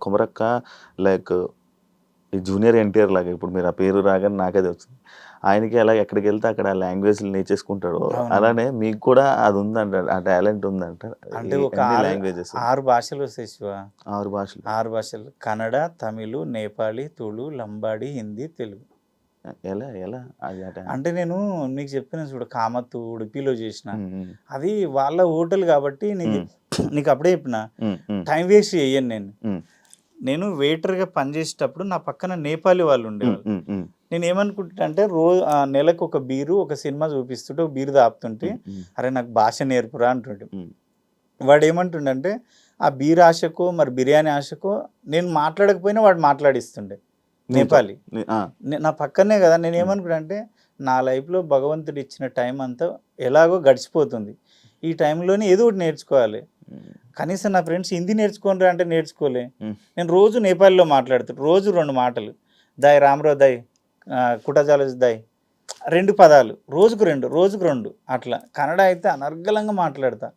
కుమరక్క like ఈ junior NTR లాగా ఇప్పుడు మీరు ఆ పేరు రాగానే నాకదే వచ్చింది. ఆయనకి ఎలా ఎక్కడికి వెళ్తే అక్కడ లాంగ్వేజ్లు నేర్చేసుకుంటాడో అలానే మీకు కూడా అది ఉందంట, ఆ టాలెంట్ ఉందంట. అంటే ఒక లాంగ్వేజెస్ 6 భాషలు వస్తాయి శివ. 6 భాషలు 6 భాషలు కన్నడ, తమిళ్, నేపాళీ, తుళు, లంబాడి, హిందీ, తెలుగు. ఎలా ఎలా అది అంటే నేను నీకు చెప్పిన చూడు కామత్ ఉడిపిలో చేసిన అది వాళ్ళ హోటల్ కాబట్టి నీకు అప్పుడే చెప్పిన టైం వేస్ట్ చెయ్యను నేను వెయిటర్గా పనిచేసేటప్పుడు నా పక్కన నేపాలీ వాళ్ళు ఉండేవాళ్ళు. నేను ఏమనుకుంటా అంటే నెలకు ఒక బీరు ఒక సినిమా చూపిస్తుంటే ఒక బీరు తాపుతుంటే అరే నాకు భాష నేర్పురా అంటుంటే వాడు ఏమంటుండంటే ఆ బీర్ ఆశకో మరి బిర్యానీ ఆశకో నేను మాట్లాడకపోయినా వాడు మాట్లాడిస్తుండే నేపాలి. నా పక్కనే కదా. నేను ఏమనుకున్నా అంటే నా లైఫ్లో భగవంతుడు ఇచ్చిన టైం అంతా ఎలాగో గడిచిపోతుంది, ఈ టైంలోనే ఏదో ఒకటి నేర్చుకోవాలి. కనీసం నా ఫ్రెండ్స్ హిందీ నేర్చుకోనరా అంటే నేర్చుకోలే. నేను రోజు నేపాలీలో మాట్లాడుతాను, రోజు 2 మాటలు దాయ్ రామరావు దాయ్ కుటజాలజ్ దాయ్ 2 పదాలు రోజుకు 2 అట్లా. కన్నడ అయితే అనర్గళంగా మాట్లాడతా.